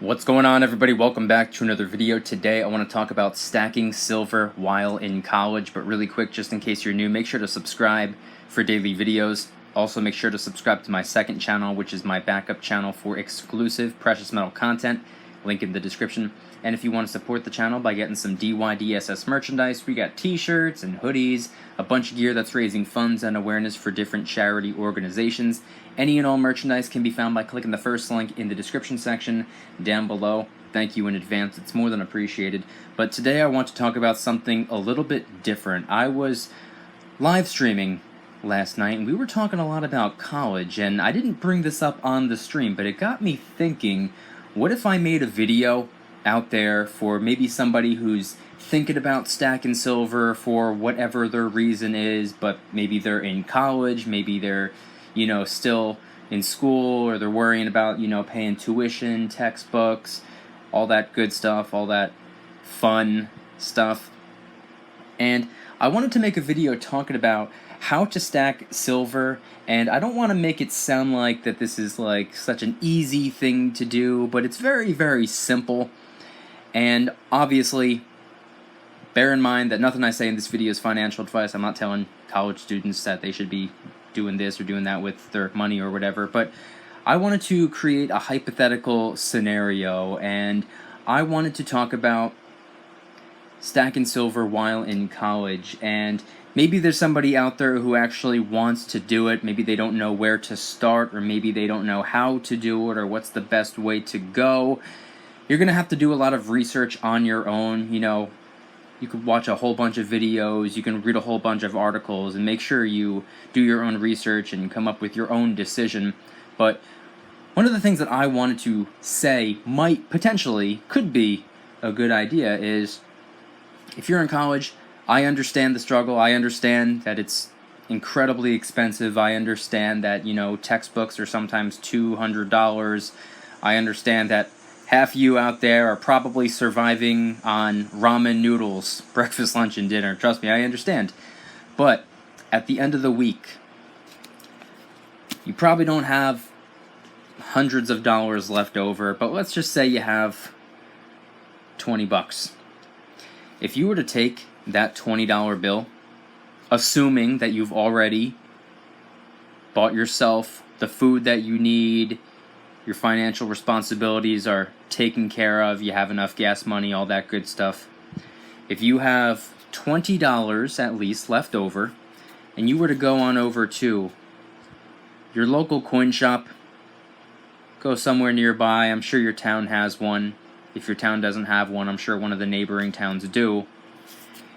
What's going on, everybody? Welcome back to another video. Today I want to talk about stacking silver while in college, but really quick, just in case you're new, make sure to subscribe for daily videos. Also make sure to subscribe to my second channel, which is my backup channel for exclusive precious metal content, link in the description. And if you want to support the channel by getting some DYDSS merchandise, we got t-shirts and hoodies, a bunch of gear that's raising funds and awareness for different charity organizations. Any and all merchandise can be found by clicking the first link in the description section down below. Thank you in advance, it's more than appreciated. But today I want to talk about something a little bit different. I was live streaming last night and we were talking a lot about college, and I didn't bring this up on the stream, but it got me thinking, what if I made a video out there for maybe somebody who's thinking about stacking silver for whatever their reason is, but maybe they're in college, maybe they're, still in school, or they're worrying about, paying tuition, textbooks, all that good stuff, all that fun stuff. And I wanted to make a video talking about how to stack silver, and I don't want to make it sound like that this is like such an easy thing to do, but it's very, very simple. And obviously, bear in mind that nothing I say in this video is financial advice. I'm not telling college students that they should be doing this or doing that with their money or whatever, but I wanted to create a hypothetical scenario, and I wanted to talk about stacking silver while in college. And maybe there's somebody out there who actually wants to do it. Maybe they don't know where to start, or maybe they don't know how to do it, or what's the best way to go. You're going to have to do a lot of research on your own. You could watch a whole bunch of videos, you can read a whole bunch of articles, and make sure you do your own research and come up with your own decision. But one of the things that I wanted to say could be a good idea is, if you're in college, I understand the struggle, I understand that it's incredibly expensive, I understand that, textbooks are sometimes $200, I understand that half you out there are probably surviving on ramen noodles, breakfast, lunch, and dinner. Trust me, I understand. But at the end of the week, you probably don't have hundreds of dollars left over, but let's just say you have 20 bucks. If you were to take that $20 bill, assuming that you've already bought yourself the food that you need, your financial responsibilities are taken care of, you have enough gas money, all that good stuff. If you have $20 at least left over, and you were to go on over to your local coin shop, go somewhere nearby, I'm sure your town has one. If your town doesn't have one, I'm sure one of the neighboring towns do.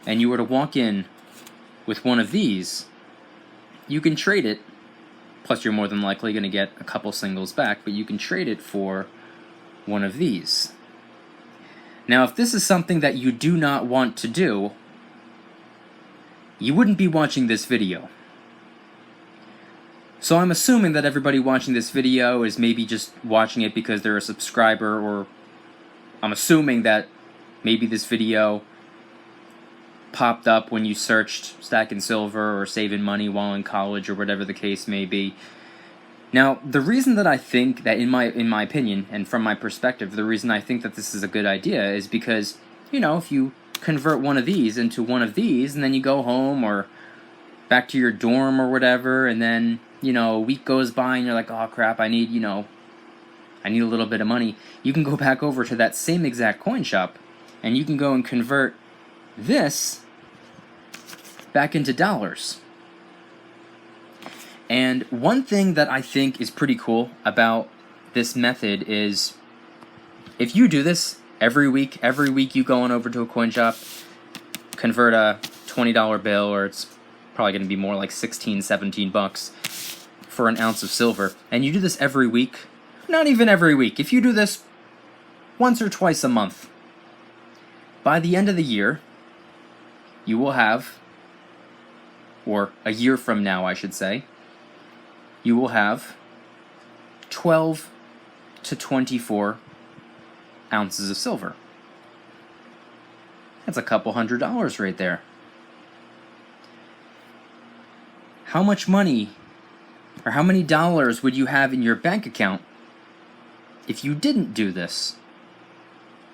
And you were to walk in with one of these, you can trade it. Plus, you're more than likely going to get a couple singles back, but you can trade it for one of these. Now, if this is something that you do not want to do, you wouldn't be watching this video. So I'm assuming that everybody watching this video is maybe just watching it because they're a subscriber, or I'm assuming that maybe this video popped up when you searched stacking silver or saving money while in college, or whatever the case may be. Now, the reason that I think that, in my opinion, and from my perspective, the reason I think that this is a good idea is because, if you convert one of these into one of these, and then you go home or back to your dorm or whatever, and then, a week goes by and you're like, oh crap, I need a little bit of money, you can go back over to that same exact coin shop, and you can go and convert this back into dollars. And one thing that I think is pretty cool about this method is, if you do this every week you go on over to a coin shop, convert a $20 bill, or it's probably going to be more like 16, 17 bucks for an ounce of silver, and you do this every week, not even every week, if you do this once or twice a month, by the end of the year, you will have, or a year from now I should say, you will have 12 to 24 ounces of silver. That's a couple $100 right there. How much money, or how many dollars would you have in your bank account if you didn't do this?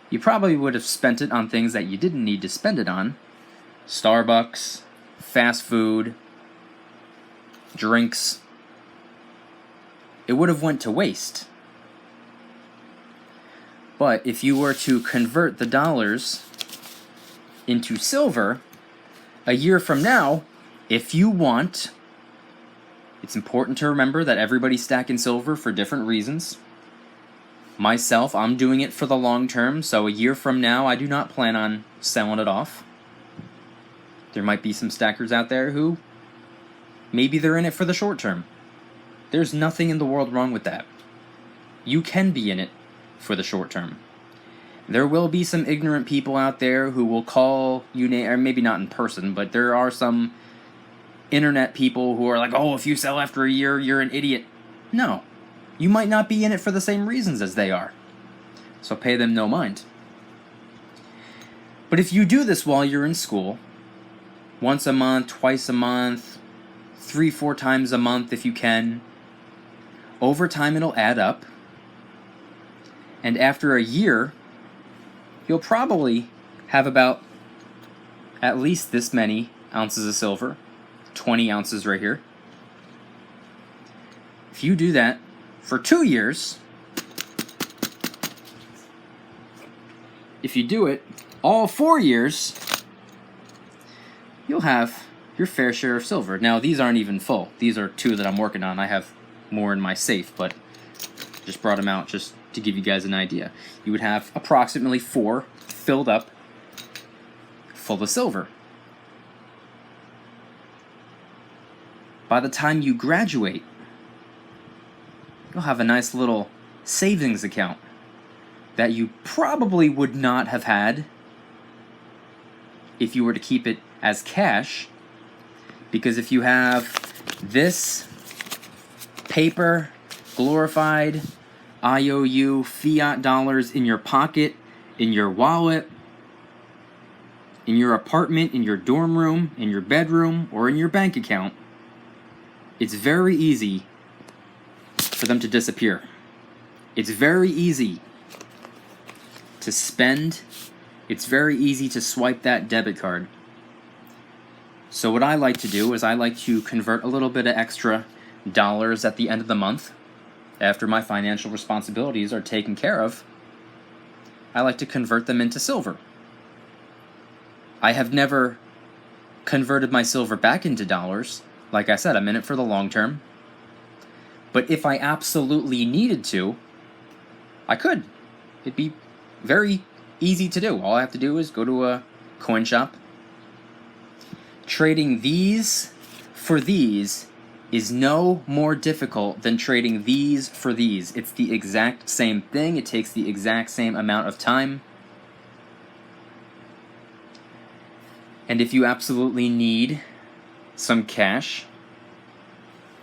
you probably would have spent it on things that you didn't need to spend it on. Starbucks, fast food, drinks. It would have went to waste. But if you were to convert the dollars into silver, a year from now, if you want, it's important to remember that everybody's stacking silver for different reasons. Myself, I'm doing it for the long term, so a year from now, I do not plan on selling it off. There might be some stackers out there who, maybe they're in it for the short term. There's nothing in the world wrong with that. You can be in it for the short term. There will be some ignorant people out there who will call you, or maybe not in person, but there are some internet people who are like, oh, if you sell after a year, you're an idiot. No. You might not be in it for the same reasons as they are. So pay them no mind. But if you do this while you're in school, once a month, twice a month, 3-4 times a month if you can, over time it'll add up. And after a year, you'll probably have about at least this many ounces of silver, 20 ounces right here. If you do that for 2 years, if you do it all 4 years, you'll have your fair share of silver. Now, these aren't even full. These are 2 that I'm working on. I have more in my safe, but just brought them out just to give you guys an idea. You would have approximately 4 filled up full of silver. By the time you graduate, you'll have a nice little savings account that you probably would not have had if you were to keep it as cash, because if you have this paper, glorified IOU fiat dollars in your pocket, in your wallet, in your apartment, in your dorm room, in your bedroom, or in your bank account, it's very easy for them to disappear. It's very easy to spend. It's very easy to swipe that debit card. So what I like to do is I like to convert a little bit of extra dollars at the end of the month. After my financial responsibilities are taken care of, I like to convert them into silver. I have never converted my silver back into dollars. Like I said, I'm in it for the long term. But if I absolutely needed to, I could. It'd be very easy to do. All I have to do is go to a coin shop. Trading these for these is no more difficult than trading these for these. It's the exact same thing. It takes the exact same amount of time. And if you absolutely need some cash,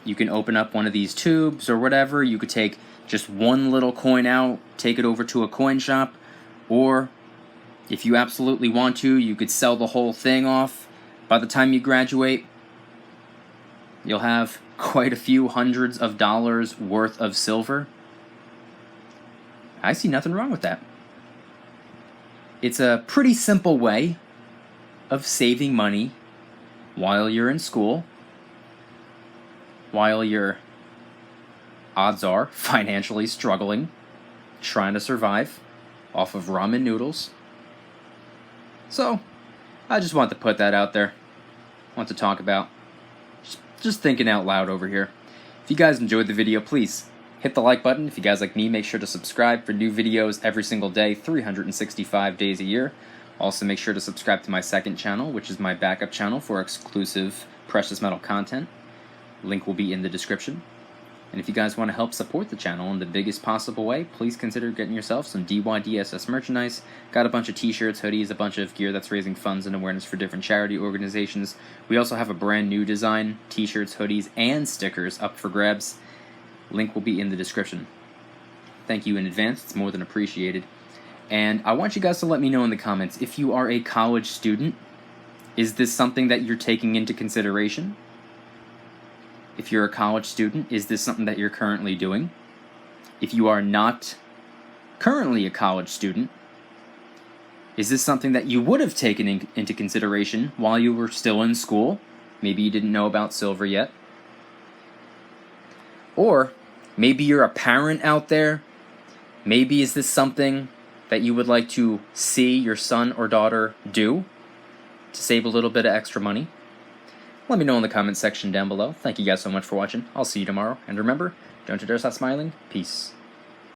you can open up one of these tubes or whatever. You could take just one little coin out, take it over to a coin shop, or if you absolutely want to, you could sell the whole thing off. By the time you graduate, you'll have quite a few hundreds of dollars worth of silver. I see nothing wrong with that. It's a pretty simple way of saving money while you're in school, while you're, odds are, financially struggling, trying to survive off of ramen noodles. So, I just want to put that out there. Want to talk about. Just thinking out loud over here. If you guys enjoyed the video, please hit the like button. If you guys like me, make sure to subscribe for new videos every single day, 365 days a year. Also, make sure to subscribe to my second channel, which is my backup channel for exclusive precious metal content. Link will be in the description. And if you guys want to help support the channel in the biggest possible way, please consider getting yourself some DYDSS merchandise. Got a bunch of t-shirts, hoodies, a bunch of gear that's raising funds and awareness for different charity organizations. We also have a brand new design, t-shirts, hoodies, and stickers up for grabs. Link will be in the description. Thank you in advance, it's more than appreciated. And I want you guys to let me know in the comments, if you are a college student, is this something that you're taking into consideration? If you're a college student, is this something that you're currently doing? If you are not currently a college student, Is this something that you would have taken into consideration while you were still in school? Maybe you didn't know about silver yet. Or maybe you're a parent out there. Maybe is this something that you would like to see your son or daughter do to save a little bit of extra money? Let me know in the comment section down below. Thank you guys so much for watching. I'll see you tomorrow. And remember, don't you dare stop smiling. Peace.